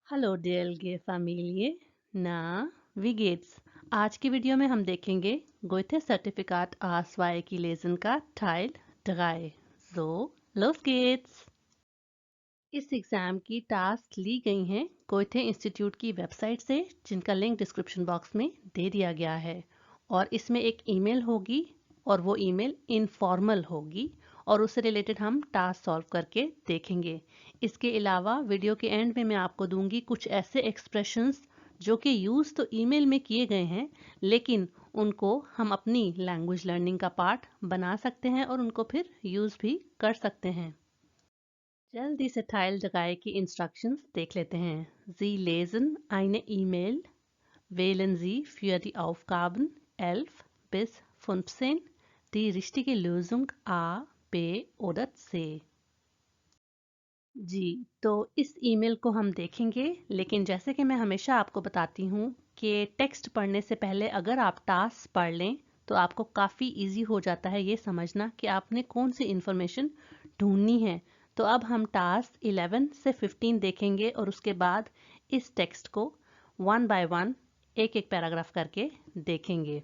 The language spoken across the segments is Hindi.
Hello DLG Familie, na, wie geht's? आज की वीडियो में हम देखेंगे गोethe सर्टिफिकेट A2 की लेसन का Teil 3. So, los geht's! इस एग्ज़ाम की टास्क ली गई हैं गोethe इंस्टीट्यूट की वेबसाइट से, जिनका लिंक डिस्क्रिप्शन बॉक्स में दे दिया गया है। और इसमें एक ईमेल होगी और वो ईमेल इनफॉर्मल होगी और उससे रिलेटेड हम टास्क सॉल्व करके देखेंगे। इसके अलावा वीडियो के एंड में मैं आपको दूंगी कुछ ऐसे एक्सप्रेशंस जो कि यूज़ तो ईमेल में किए गए हैं, लेकिन उनको हम अपनी लैंग्वेज लर्निंग का पार्ट बना सकते हैं और उनको फिर यूज़ भी कर सकते हैं। जल्दी से Teil 3 की Instructions देख लेते हैं। Sie lesen eine E-Mail. Wählen Sie für die Aufgaben 11 bis 15 die richtige Lösung A, B oder C. जी, तो इस ईमेल को हम देखेंगे, लेकिन जैसे कि मैं हमेशा आपको बताती हूँ कि टेक्स्ट पढ़ने से पहले अगर आप टास्क पढ़ लें तो आपको काफ़ी इजी हो जाता है ये समझना कि आपने कौन सी इन्फॉर्मेशन ढूंढनी है। तो अब हम टास्क 11 से 15 देखेंगे और उसके बाद इस टेक्स्ट को वन बाय वन एक एक पैराग्राफ करके देखेंगे।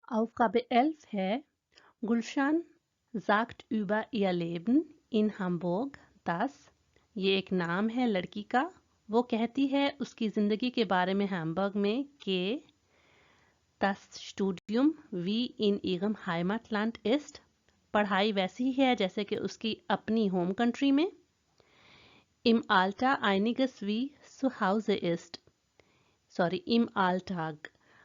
Aufgabe 11 है Gulshan sagt über ihr Leben in Hamburg, dass ये एक नाम है लड़की का। वो कहती है उसकी ज़िंदगी के बारे में हैम्बर्ग में कि das Studium wie in ihrem Heimatland ist, पढ़ाई वैसी ही है जैसे कि उसकी अपनी होम कंट्री में। Im Alter einiges wie zu Hause ist, sorry im Alltag,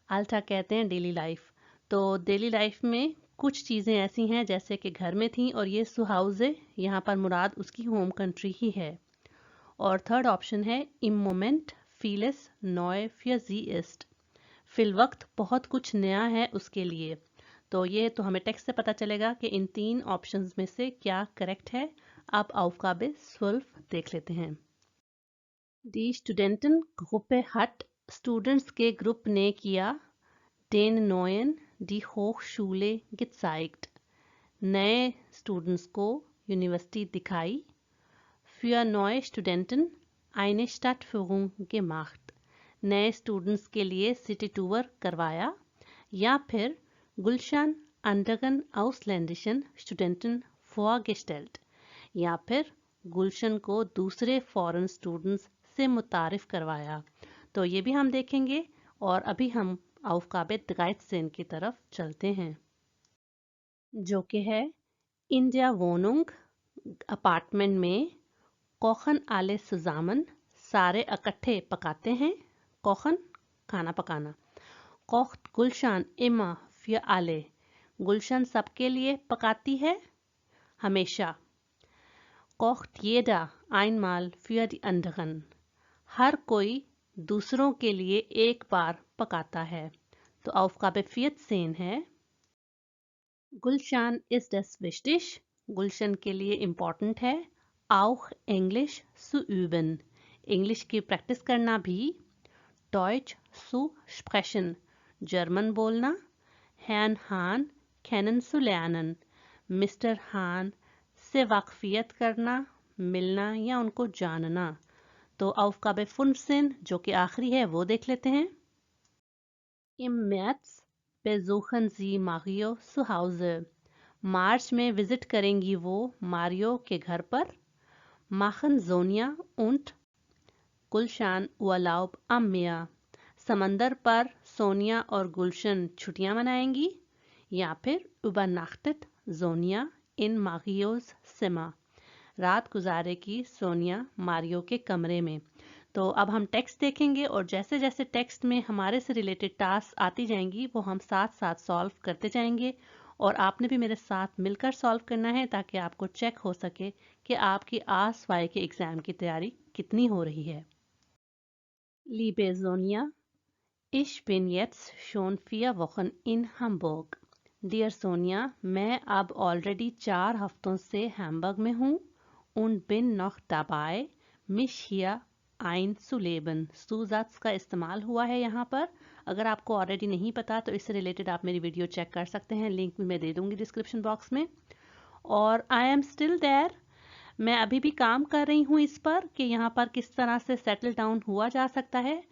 Alltag कहते हैं डेली लाइफ, तो डेली लाइफ में कुछ चीज़ें ऐसी हैं जैसे कि घर में थी और ये सुहाउज़े यहाँ पर मुराद उसकी होम कंट्री ही है। और थर्ड ऑप्शन है im Moment vieles neu für sie ist, फिल वक्त बहुत कुछ नया है उसके लिए। तो ये तो हमें टेक्स्ट से पता चलेगा कि इन तीन ऑप्शंस में से क्या करेक्ट है। अब Aufgabe 12 देख लेते हैं। Die Studentengruppe hat, स्टूडेंट्स के ग्रुप ने किया den neuen die Hochschule gezeigt, नए स्टूडेंट्स को यूनिवर्सिटी दिखाई। Für neue Studenten eine Stadtführung gemacht, नए स्टूडेंट्स के लिए सिटी टूर करवाया। या फिर Gulshan anderen ausländischen Studenten vorgestellt, या फिर गुलशन को दूसरे फॉरेन स्टूडेंट्स से मुतारिफ करवाया। तो ये भी हम देखेंगे और अभी हम Aufgabe 13 की तरफ चलते हैं, जो कि है in der Wohnung, अपार्टमेंट में kochen alle zusammen, सारे इकट्ठे पकाते हैं। kochen खाना पकाना। kocht Gulshan immer für alle, गुलशन सबके लिए पकाती है हमेशा। kocht jeder einmal für die anderen, हर कोई दूसरों के लिए एक बार पकाता है। तो Aufgabe 14 है Gulshan ist es wichtig, गुलशन के लिए इम्पॉर्टेंट है auch Englisch zu üben, English की प्रैक्टिस करना भी। Deutsch zu sprechen, जर्मन बोलना। Herrn Hahn kennenzulernen, मिस्टर हान से वाकफियत करना, मिलना या उनको जानना। तो Aufgabe 15 जो कि आखिरी है वो देख लेते हैं। Im März besuchen Sie Mario zu Hause, मार्च में विजिट करेंगी वो मारियो के घर पर। Machen Sonja und Gulshan Urlaub am Meer, समंदर पर सोनिया और गुलशन छुट्टियां मनाएंगी। या फिर übernachtet Sonja in Marios Zimmer, रात गुजारेगी सोनिया मारियो के कमरे में। तो अब हम टेक्स्ट देखेंगे और जैसे जैसे टेक्स्ट में हमारे से रिलेटेड टास्क आती जाएंगी वो हम साथ साथ सॉल्व करते जाएंगे और आपने भी मेरे साथ मिलकर सॉल्व करना है ताकि आपको चेक हो सके कि आपकी A2 के एग्ज़ाम की तैयारी कितनी हो रही है। Liebe Sonja, ich bin jetzt schon 4 Wochen in Hamburg. Dear Sonia, मैं अब ऑलरेडी 4 हफ्तों से हैम्बर्ग में हूँ। Und bin noch dabei, mich hier einzuleben. Zusatz का इस्तेमाल हुआ है यहाँ पर। अगर आपको ऑलरेडी नहीं पता तो इससे रिलेटेड आप मेरी वीडियो चेक कर सकते हैं, लिंक भी मैं दे दूँगी डिस्क्रिप्शन बॉक्स में। और I am still there, मैं अभी भी काम कर रही हूँ इस पर कि यहाँ पर किस तरह से सेटल डाउन हुआ जा सकता है।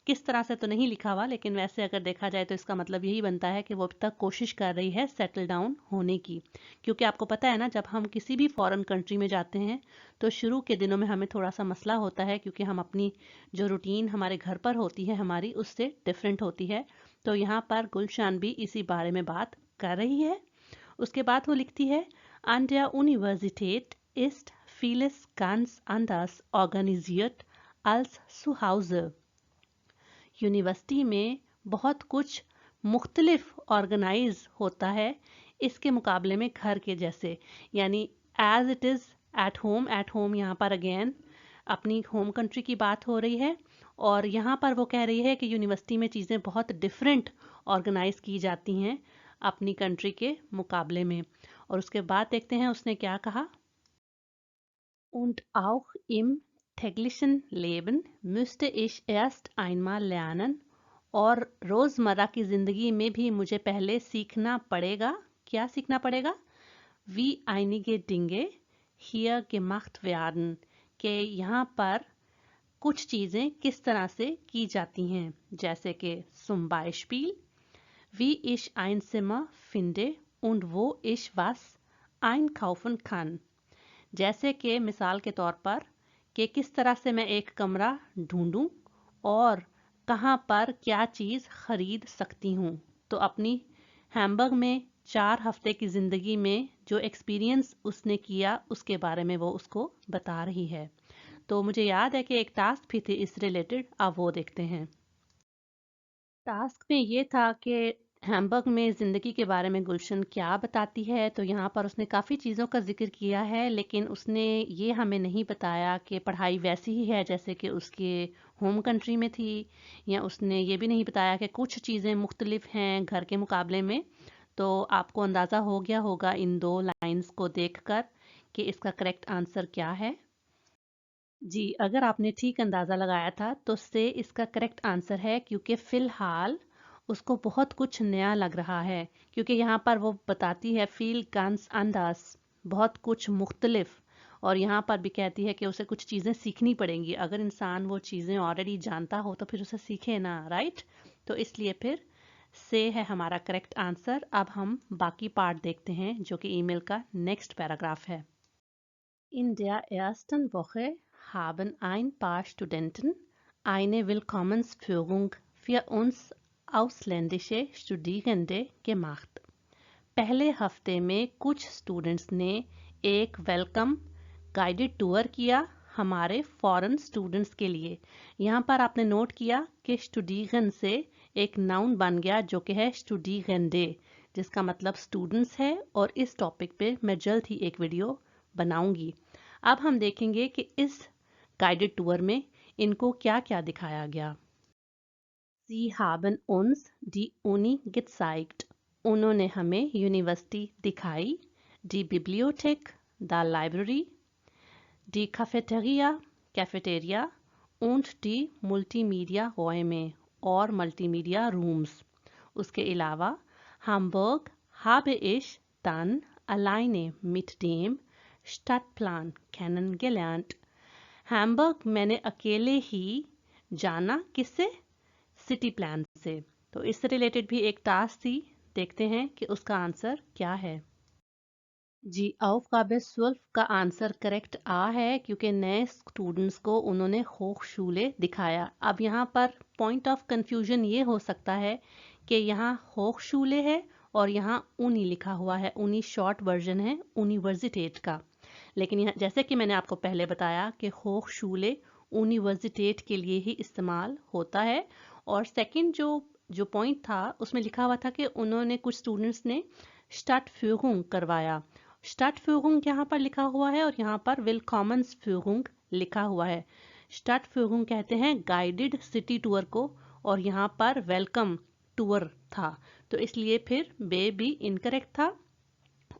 किस तरह से तो नहीं लिखा हुआ, लेकिन वैसे अगर देखा जाए तो इसका मतलब यही बनता है कि वो अब तक कोशिश कर रही है सेटल डाउन होने की। क्योंकि आपको पता है ना, जब हम किसी भी फॉरेन कंट्री में जाते हैं तो शुरू के दिनों में हमें थोड़ा सा मसला होता है, क्योंकि हम अपनी जो रूटीन हमारे घर पर होती है हमारी, उससे डिफरेंट होती है। तो यहाँ पर गुलशान भी इसी बारे में बात कर रही है। उसके बाद वो लिखती है, an der Universität ist vieles ganz anders organisiert als zu Hause। University में बहुत कुछ मुख्तलिफ ऑर्गेनाइज होता है इसके मुकाबले में घर के जैसे, यानी as it is at home. At home यहाँ पर अगेन अपनी होम कंट्री की बात हो रही है, और यहाँ पर वो कह रही है कि यूनिवर्सिटी में चीज़ें बहुत डिफरेंट ऑर्गेनाइज की जाती हैं अपनी कंट्री के मुकाबले में। और उसके बाद देखते हैं उसने क्या कहा। Und auch im täglichen Leben müsste ich erst einmal lernen। और रोज़मर्रा की ज़िंदगी में भी मुझे पहले सीखना पड़ेगा। क्या सीखना पड़ेगा? Wie einige Dinge hier gemacht werden। कि यहाँ पर कुछ चीज़ें किस तरह से की जाती हैं, जैसे कि zum Beispiel wie ich ein Zimmer finde und wo ich was einkaufen kann। जैसे कि मिसाल के तौर पर कि किस तरह से मैं एक कमरा ढूंढूं और कहाँ पर क्या चीज़ खरीद सकती हूँ। तो अपनी हैम्बर्ग में 4 हफ्ते की ज़िंदगी में जो एक्सपीरियंस उसने किया उसके बारे में वो उसको बता रही है। तो मुझे याद है कि एक टास्क भी थी इस रिलेटेड, अब वो देखते हैं। टास्क में ये था कि हैम्बर्ग में ज़िंदगी के बारे में गुलशन क्या बताती है। तो यहाँ पर उसने काफ़ी चीज़ों का जिक्र किया है, लेकिन उसने ये हमें नहीं बताया कि पढ़ाई वैसी ही है जैसे कि उसके होम कंट्री में थी, या उसने ये भी नहीं बताया कि कुछ चीज़ें मुख्तलिफ हैं घर के मुकाबले में। तो आपको अंदाज़ा हो गया होगा इन 2 लाइंस को देखकर कि इसका करेक्ट आंसर क्या है। जी, अगर आपने ठीक अंदाज़ा लगाया था तो से इसका करेक्ट आंसर है, क्योंकि फ़िलहाल उसको बहुत कुछ नया लग रहा है। क्योंकि यहाँ पर वो बताती है फील गांस अंदास, बहुत कुछ मुख्तलिफ, और यहाँ पर भी कहती है कि उसे कुछ चीज़ें सीखनी पड़ेंगी। अगर इंसान वो चीज़ें ऑलरेडी जानता हो तो फिर उसे सीखे ना, राइट। तो इसलिए फिर से है हमारा करेक्ट आंसर। अब हम बाकी पार्ट देखते हैं जो कि ईमेल का नेक्स्ट पैराग्राफ है। In der ersten Woche haben ein paar Studenten eine Willkommensführung für uns ausländische Studierende gemacht। पहले हफ्ते में कुछ स्टूडेंट्स ने एक वेलकम गाइडेड टूर किया हमारे फॉरेन स्टूडेंट्स के लिए। यहाँ पर आपने नोट किया कि स्टूडिगन से एक नाउन बन गया जो कि है स्टूडिगेंडे, जिसका मतलब स्टूडेंट्स है। और इस टॉपिक पे मैं जल्द ही एक वीडियो बनाऊंगी। अब हम देखेंगे कि इस गाइडेड टूर में इनको क्या क्या दिखाया गया। Sie haben uns die Uni gezeigt। उन्होंने हमें यूनिवर्सिटी दिखाई। Die Bibliothek, the library. Die Cafeteria, cafeteria. Und die Multimedia Räume, और मल्टीमीडिया रूम्स। उसके अलावा Hamburg habe ich dann alleine mit dem Stadtplan kennengelernt। Hamburg मैंने अकेले ही जाना, किससे? सिटी प्लान से। तो इससे रिलेटेड भी एक टास्क थी, देखते हैं कि उसका आंसर क्या है। जी, aufgabe 12 का आंसर करेक्ट आ है, क्योंकि नए स्टूडेंट्स को उन्होंने होchschule दिखाया। अब यहाँ पर पॉइंट ऑफ कंफ्यूजन ये हो सकता है कि यहाँ होchschule है और यहाँ ऊनी लिखा हुआ है। ऊनी शॉर्ट वर्जन है यूनिवर्सिटेट का। लेकिन यहाँ जैसे कि मैंने आपको पहले बताया कि होchschule यूनिवर्सिटेट के लिए ही इस्तेमाल होता है। और सेकंड जो पॉइंट था उसमें लिखा हुआ था कि उन्होंने कुछ स्टूडेंट्स ने Stadtführung करवाया। Stadtführung यहाँ पर लिखा हुआ है और यहाँ पर Willkommensführung लिखा हुआ है। Stadtführung कहते हैं गाइडेड सिटी टूर को, और यहाँ पर वेलकम टूर था। तो इसलिए फिर बे भी इनकरेक्ट था।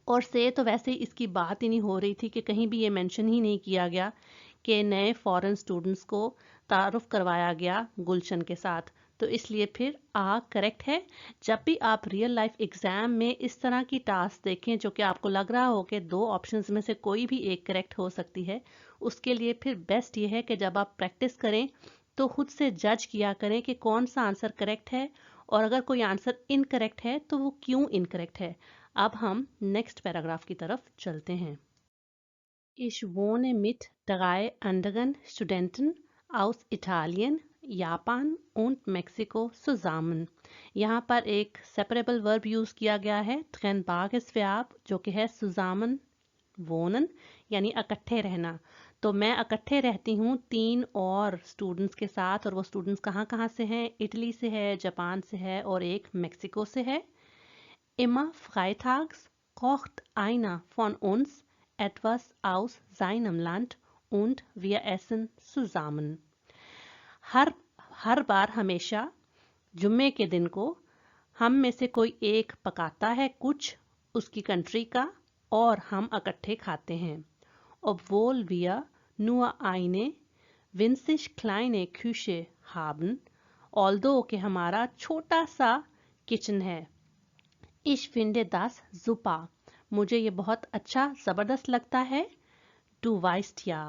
और से तो वैसे ही इसकी बात ही नहीं हो रही थी कि कहीं भी ये मेंशन ही नहीं किया गया कि नए फॉरेन स्टूडेंट्स को तारुफ करवाया गया गुलशन के साथ। तो इसलिए फिर आ करेक्ट है। जब भी आप रियल लाइफ एग्जाम में इस तरह की टास्क देखें जो कि आपको लग रहा हो कि दो ऑप्शंस में से कोई भी एक करेक्ट हो सकती है, उसके लिए फिर बेस्ट ये है कि जब आप प्रैक्टिस करें तो खुद से जज किया करें कि कौन सा आंसर करेक्ट है, और अगर कोई आंसर इनकरेक्ट है तो वो क्यों इनकरेक्ट है। अब हम नेक्स्ट पैराग्राफ की तरफ चलते हैं। Ich wohne mit 3 anderen Studenten aus Italien, Japan und Mexiko zusammen। यहाँ पर एक सेपरेबल वर्ब यूज किया गया है, ट्रेनबाges Verb, जो कि है zusammen wohnen, यानी इकट्ठे रहना। तो मैं इकट्ठे रहती हूँ 3 और स्टूडेंट्स के साथ, और वो स्टूडेंट्स कहाँ कहाँ से हैं? इटली से है, जापान से है और एक मेक्सिको से है। Immer freitags kocht einer von uns etwas aus seinem Land und wir essen zusammen। हर हर बार हमेशा जुम्मे के दिन को हम में से कोई एक पकाता है कुछ उसकी कंट्री का, और हम इकट्ठे खाते हैं। Obwohl wir nur eine winzig kleine Küche haben, although कि हमारा छोटा सा किचन है। Ich finde das super, मुझे ये बहुत अच्छा ज़बरदस्त लगता है। Du weißt ja,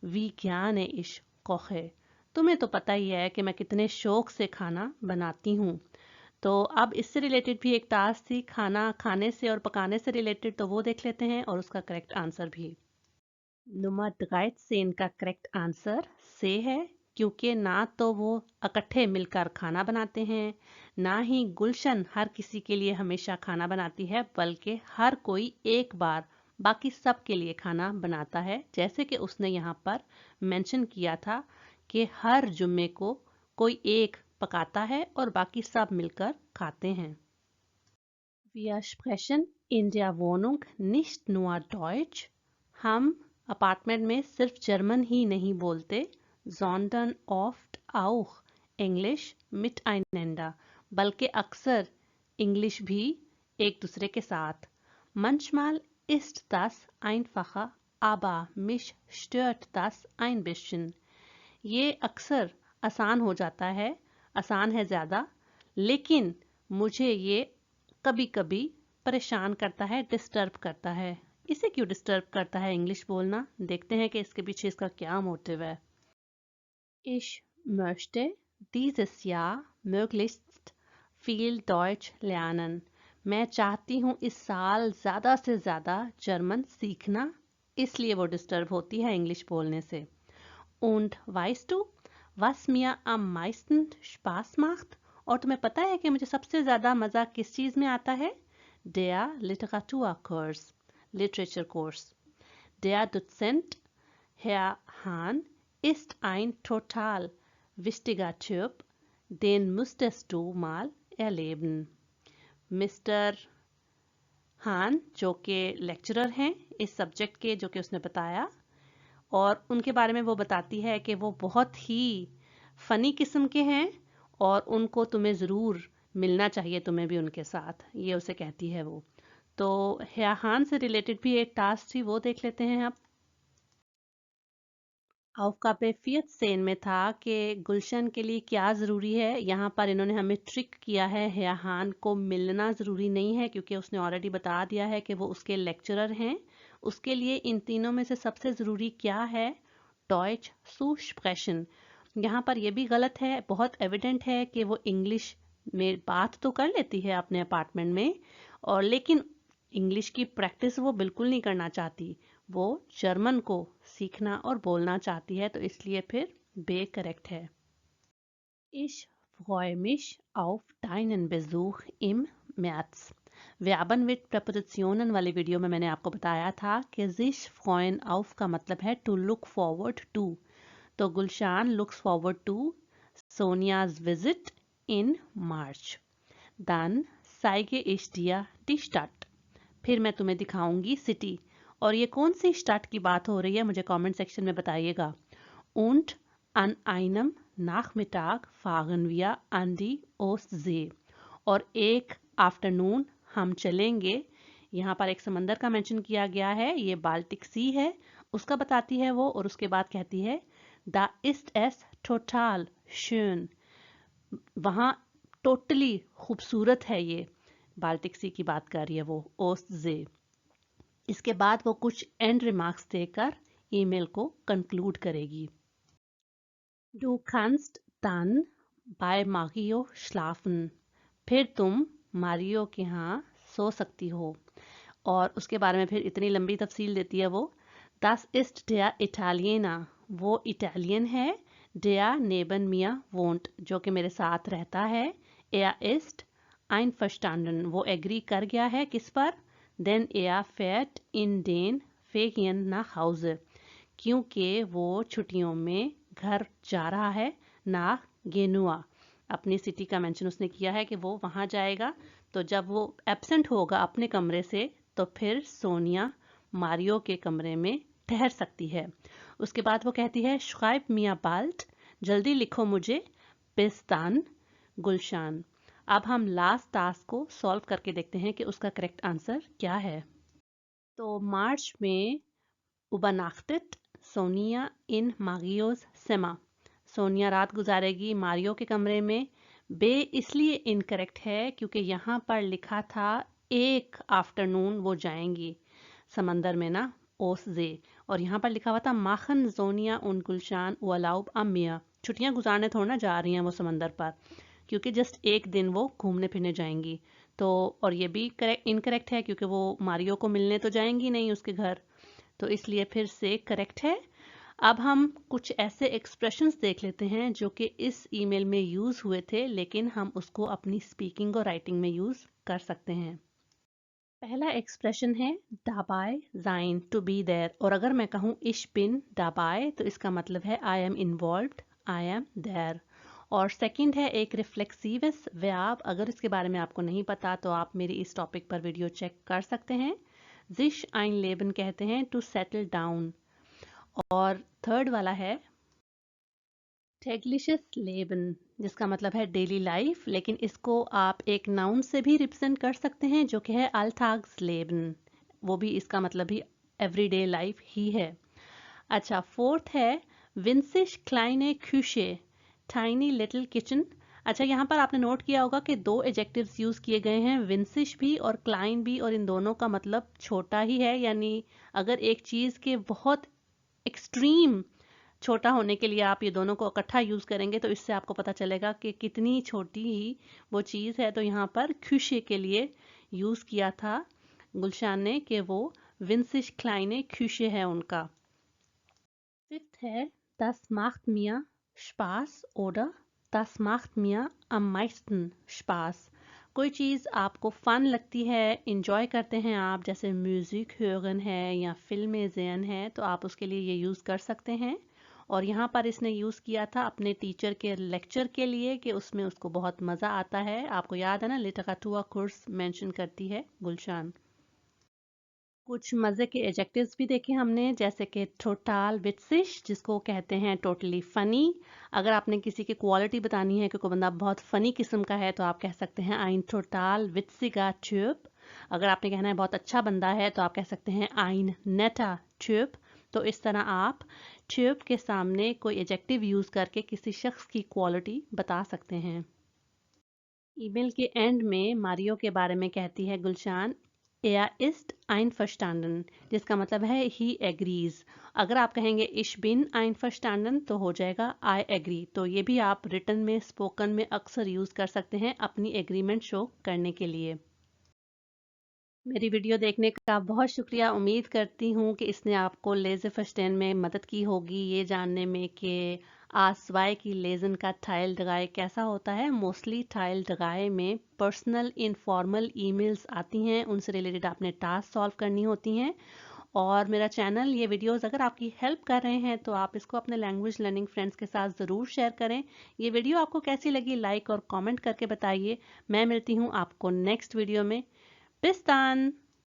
wie gerne ich koche, तुम्हें तो पता ही है कि मैं कितने शौक से खाना बनाती हूँ। तो अब इससे रिलेटेड भी एक टास्क थी, खाना खाने से और पकाने से रिलेटेड, तो वो देख लेते हैं और उसका करेक्ट आंसर भी। नंबर 13 का करेक्ट आंसर से है, क्योंकि ना तो वो इकट्ठे मिलकर खाना बनाते हैं, ना ही गुलशन हर किसी के लिए हमेशा खाना बनाती है, बल्कि हर कोई एक बार बाकी सब के लिए खाना बनाता है। जैसे कि उसने यहाँ पर मेंशन किया था कि हर जुम्मे को कोई एक पकाता है और बाकी सब मिलकर खाते हैं। Wir sprechen in der Wohnung nicht nur Deutsch, हम अपार्टमेंट में सिर्फ जर्मन ही नहीं बोलते, sondern oft auch Englisch miteinander, बल्कि अक्सर इंग्लिश भी एक दूसरे के साथ। Manchmal ist das einfacher, aber mich stört das ein bisschen। ये अक्सर आसान हो जाता है, आसान है ज़्यादा, लेकिन मुझे ये कभी कभी परेशान करता है, डिस्टर्ब करता है। इसे क्यों डिस्टर्ब करता है इंग्लिश बोलना? देखते हैं कि इसके पीछे इसका क्या मोटिव है। Ich möchte dieses Jahr möglichst viel Deutsch lernen। मैं चाहती हूँ इस साल ज़्यादा से ज़्यादा जर्मन सीखना, इसलिए वो डिस्टर्ब होती है इंग्लिश बोलने से। Und weißt du, was mir am meisten Spaß macht? और तुम्हें पता है कि मुझे सबसे ज़्यादा मज़ा किस चीज़ में आता है? Der Literaturkurs, Literature Course। Der Dozent, Herr Hahn, ist ein total wichtiger Typ, den müsstest du mal erleben। Mister हान जो कि लेक्चरर हैं इस सब्जेक्ट के, जो कि उसने बताया, और उनके बारे में वो बताती है कि वो बहुत ही फनी किस्म के हैं और उनको तुम्हें ज़रूर मिलना चाहिए, तुम्हें भी उनके साथ, ये उसे कहती है वो। तो ह्याहान से रिलेटेड भी एक टास्क थी, वो देख लेते हैं अब। aufgabe 14 में था कि गुलशन के लिए क्या ज़रूरी है। यहाँ पर इन्होंने हमें ट्रिक किया है, ह्याहान को मिलना ज़रूरी नहीं है क्योंकि उसने ऑलरेडी बता दिया है कि वो उसके लेक्चरर हैं। उसके लिए इन तीनों में से सबसे ज़रूरी क्या है? Deutsch zu sprechen। यहाँ पर ये भी गलत है, बहुत एविडेंट है कि वो इंग्लिश में बात तो कर लेती है अपने अपार्टमेंट में, और लेकिन इंग्लिश की प्रैक्टिस वो बिल्कुल नहीं करना चाहती, वो जर्मन को सीखना और बोलना चाहती है, तो इसलिए फिर बे करेक्ट है। Ich freue mich auf deinen Besuch im März। Verben mit Präpositionen वाली वीडियो में मैंने आपको बताया था कि sich freuen auf का मतलब है to look forward to। तो Gulshan looks forward to Sonia's visit in March। Dann zeige ich dir die Stadt। फिर मैं तुम्हें दिखाऊंगी सिटी। और ये कौन सी स्टार्ट की बात हो रही है, मुझे कमेंट सेक्शन में बताइएगा। Und an einem Nachmittag fahren wir an die Ostsee। और एक आफ्टरनून हम चलेंगे, यहाँ पर एक समंदर का मेंशन किया गया है, ये बाल्टिक सी है, उसका बताती है वो, और उसके बाद कहती है Da ist es total schön। वहाँ टोटली खूबसूरत है ये, बाल्टिक सी की बात कर रही है वो, ओस्जे। इसके बाद वो कुछ एंड रिमार्क्स देकर ईमेल को कंक्लूड करेगी। Du kannst dann bei Mario schlafen। फिर तुम मारियो के यहाँ सो सकती हो। और उसके बारे में फिर इतनी लंबी तफसील देती है वो। Das ist der Italiener। वो इटालियन है। Der neben mir wohnt। जो कि मेरे साथ रहता है। Er ist einverstanden। वो एग्री कर गया है किस पर? Denn er fährt in den Ferien nach Hause। क्योंकि वो छुट्टियों में घर जा रहा है। ना गेनुआ, अपनी सिटी का मेंशन उसने किया है कि वो वहाँ जाएगा। तो जब वो एब्सेंट होगा अपने कमरे से तो फिर सोनिया मारियो के कमरे में ठहर सकती है। उसके बाद वो कहती है श्राइब मिया बाल्ट, जल्दी लिखो मुझे, बिस्तान गुलशान। अब हम लास्ट टास्क को सॉल्व करके देखते हैं कि उसका करेक्ट आंसर क्या है। तो मार्च में übernachtet सोनिया इन मारियोस सेमा। सोनिया रात गुजारेगी मारियो के कमरे में। बे इसलिए इनकरेक्ट है क्योंकि यहाँ पर लिखा था एक आफ्टरनून वो जाएंगी समंदर में ना, ओसजे। और यहाँ पर लिखा हुआ था माखन जोनिया उन गुलशान वलाउब अमिया। छुट्टियां गुजारने थोड़ा ना जा रही हैं वो समंदर पर, क्योंकि जस्ट एक दिन वो घूमने फिरने जाएंगी। तो और ये भी इनकरेक्ट है क्योंकि वो मारियो को मिलने तो जाएंगी नहीं उसके घर, तो इसलिए फिर से करेक्ट है। अब हम कुछ ऐसे एक्सप्रेशंस देख लेते हैं जो कि इस ईमेल में यूज हुए थे, लेकिन हम उसको अपनी स्पीकिंग और राइटिंग में यूज कर सकते हैं। पहला एक्सप्रेशन है dabei sein, to be there. और अगर मैं कहूँ ich bin dabei तो इसका मतलब है I am involved, I am there. और सेकंड है एक रिफ्लेक्सिवस वर्ब। अगर इसके बारे में आपको नहीं पता तो आप मेरी इस टॉपिक पर वीडियो चेक कर सकते हैं। sich einleben कहते हैं टू सेटल डाउन। और थर्ड वाला है tägliches Leben, जिसका मतलब है डेली लाइफ, लेकिन इसको आप एक नाउन से भी रिप्रेजेंट कर सकते हैं जो कि है Alltagsleben। वो भी इसका मतलब ही एवरीडे लाइफ ही है। अच्छा, फोर्थ है winzig kleine Küche, tiny little kitchen। अच्छा, यहाँ पर आपने नोट किया होगा कि दो एजेक्टिव्स यूज किए गए हैं, विंसिश भी और क्लाइन भी, और इन दोनों का मतलब छोटा ही है। यानी अगर एक चीज के बहुत एक्सट्रीम छोटा होने के लिए आप ये दोनों को इकट्ठा यूज करेंगे तो इससे आपको पता चलेगा कि कितनी छोटी ही वो चीज है। तो यहाँ पर खुशे के लिए यूज किया था गुलशान ने कि वो विंसिश क्लाइने खुशे है उनका। फिफ्थ है das macht mir Spaß oder das macht mir am meisten Spaß। कोई चीज़ आपको फन लगती है, इंजॉय करते हैं आप, जैसे म्यूज़िक hören है या फिल्में ज़ेन है, तो आप उसके लिए ये यूज़ कर सकते हैं। और यहाँ पर इसने यूज़ किया था अपने टीचर के लेक्चर के लिए कि उसमें उसको बहुत मज़ा आता है। आपको याद है ना, लिटरेचर कोर्स मेंशन करती है गुलशान। कुछ मज़े के एडजेक्टिव्स भी देखे हमने, जैसे कि टोटल विट्सिश, जिसको कहते हैं टोटली फनी। अगर आपने किसी की क्वालिटी बतानी है कि कोई बंदा बहुत फनी किस्म का है तो आप कह सकते हैं ein total witziger Typ। अगर आपने कहना है बहुत अच्छा बंदा है तो आप कह सकते हैं ein netter Typ। तो इस तरह आप ट्यूब के सामने कोई एडजेक्टिव यूज करके किसी शख्स की क्वालिटी बता सकते हैं। ईमेल के एंड में मारियो के बारे में कहती है गुलशान Er ist einverstanden, जिसका मतलब है he agrees। अगर आप कहेंगे ich bin einverstanden तो हो जाएगा I agree। तो ये भी आप रिटन में, स्पोकन में अक्सर यूज कर सकते हैं अपनी एग्रीमेंट शो करने के लिए। मेरी वीडियो देखने का बहुत शुक्रिया। उम्मीद करती हूँ कि इसने आपको लेज़र फर्स्टेन में मदद की होगी ये जानने में कि आसवाई की लेज़न का टाइल डगाए कैसा होता है। मोस्टली टाइल डगाए में पर्सनल इनफॉर्मल ईमेल्स आती हैं, उनसे रिलेटेड आपने टास्क सॉल्व करनी होती हैं। और मेरा चैनल, ये वीडियोस अगर आपकी हेल्प कर रहे हैं तो आप इसको अपने लैंग्वेज लर्निंग फ्रेंड्स के साथ ज़रूर शेयर करें। ये वीडियो आपको कैसी लगी लाइक और कमेंट करके बताइए। मैं मिलती हूँ आपको नेक्स्ट वीडियो में। Bis dann!